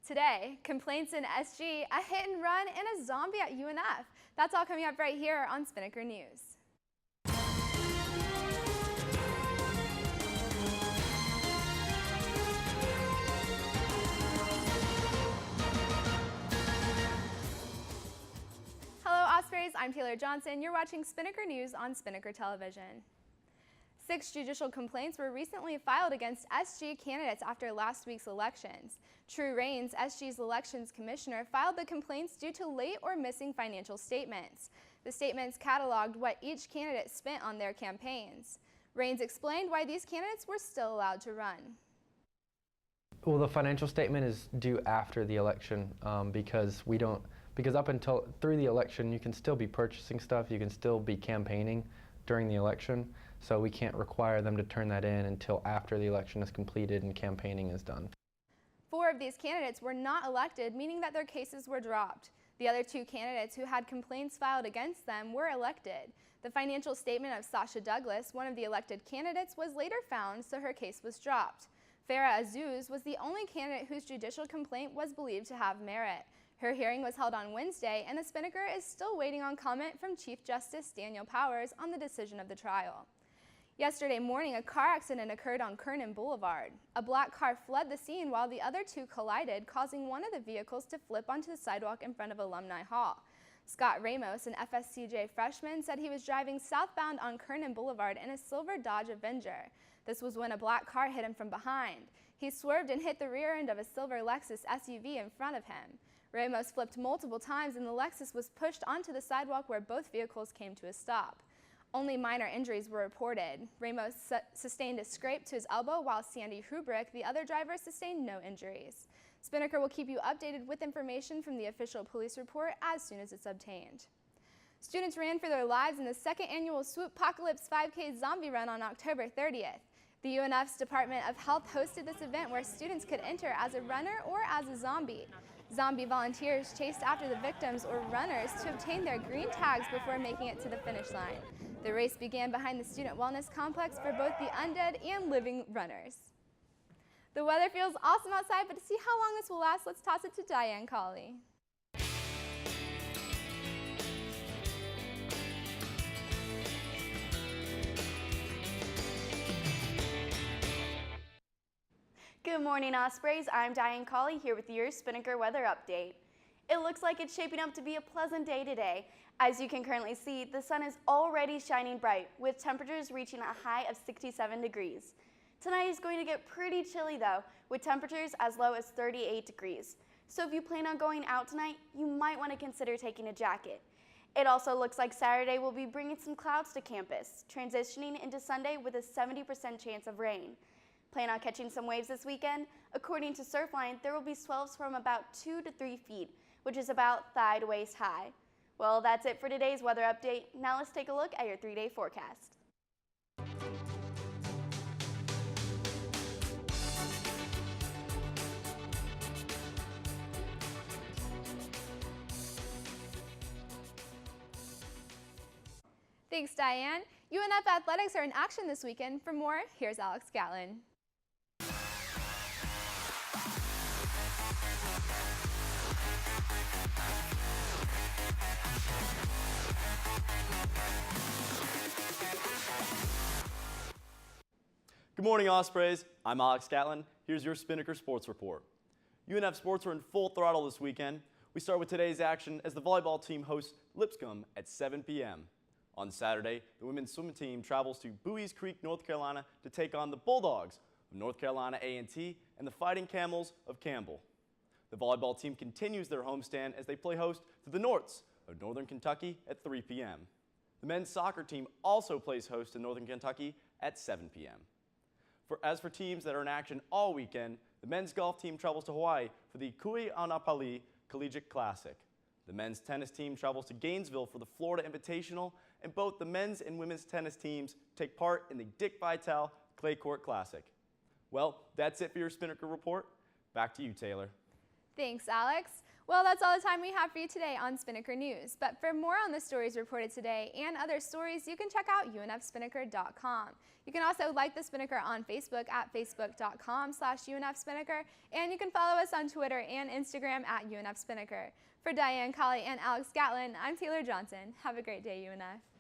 Today, complaints in SG, a hit and run, and a zombie at UNF. That's all coming up right here on Spinnaker News. Hello Ospreys, I'm Taylor Johnson. You're watching Spinnaker News on Spinnaker Television. 6 judicial complaints were recently filed against SG candidates after last week's elections. True Rains, SG's elections commissioner, filed the complaints due to late or missing financial statements. The statements cataloged what each candidate spent on their campaigns. Rains explained why these candidates were still allowed to run. Well, the financial statement is due after the election because up until through the election, you can still be purchasing stuff, you can still be campaigning during the election, so we can't require them to turn that in until after the election is completed and campaigning is done. 4 of these candidates were not elected, meaning that their cases were dropped. The other 2 candidates who had complaints filed against them were elected. The financial statement of Sasha Douglas, one of the elected candidates, was later found, so her case was dropped. Farah Azuz was the only candidate whose judicial complaint was believed to have merit. Her hearing was held on Wednesday, and the Spinnaker is still waiting on comment from Chief Justice Daniel Powers on the decision of the trial. Yesterday morning, a car accident occurred on Kernan Boulevard. A black car fled the scene while the other 2 collided, causing one of the vehicles to flip onto the sidewalk in front of Alumni Hall. Scott Ramos, an FSCJ freshman, said he was driving southbound on Kernan Boulevard in a silver Dodge Avenger. This was when a black car hit him from behind. He swerved and hit the rear end of a silver Lexus SUV in front of him. Ramos flipped multiple times and the Lexus was pushed onto the sidewalk where both vehicles came to a stop. Only minor injuries were reported. Ramos sustained a scrape to his elbow while Sandy Hubrick, the other driver, sustained no injuries. Spinnaker will keep you updated with information from the official police report as soon as it's obtained. Students ran for their lives in the 2nd annual Swoopacalypse 5K Zombie Run on October 30th. The UNF's Department of Health hosted this event where students could enter as a runner or as a zombie. Zombie volunteers chased after the victims or runners to obtain their green tags before making it to the finish line. The race began behind the Student Wellness Complex for both the undead and living runners. The weather feels awesome outside, but to see how long this will last, let's toss it to Diane Colley. Good morning, Ospreys. I'm Diane Colley here with your Spinnaker weather update. It looks like it's shaping up to be a pleasant day today. As you can currently see, the sun is already shining bright, with temperatures reaching a high of 67 degrees. Tonight is going to get pretty chilly though, with temperatures as low as 38 degrees. So if you plan on going out tonight, you might want to consider taking a jacket. It also looks like Saturday will be bringing some clouds to campus, transitioning into Sunday with a 70% chance of rain. Plan on catching some waves this weekend? According to Surfline, there will be swells from about 2 to 3 feet, which is about thigh to waist high. Well, that's it for today's weather update. Now let's take a look at your 3-day forecast. Thanks, Diane. UNF athletics are in action this weekend. For more, here's Alex Gatlin. Good morning, Ospreys. I'm Alex Gatlin. Here's your Spinnaker Sports Report. UNF sports are in full throttle this weekend. We start with today's action as the volleyball team hosts Lipscomb at 7 p.m. On Saturday, the women's swim team travels to Bowie's Creek, North Carolina to take on the Bulldogs of North Carolina A&T and the Fighting Camels of Campbell. The volleyball team continues their homestand as they play host to the Norts of Northern Kentucky at 3 p.m. The men's soccer team also plays host to Northern Kentucky at 7 p.m. As for teams that are in action all weekend, the men's golf team travels to Hawaii for the Kui Anapali Collegiate Classic. The men's tennis team travels to Gainesville for the Florida Invitational, and both the men's and women's tennis teams take part in the Dick Vitale Clay Court Classic. Well, that's it for your Spinnaker report. Back to you, Taylor. Thanks, Alex. Well, that's all the time we have for you today on Spinnaker News. But for more on the stories reported today and other stories, you can check out unfspinnaker.com. You can also like the Spinnaker on Facebook at facebook.com/UNFSpinnaker, and you can follow us on Twitter and Instagram at UNFSpinnaker. For Diane Colley and Alex Gatlin, I'm Taylor Johnson. Have a great day, UNF.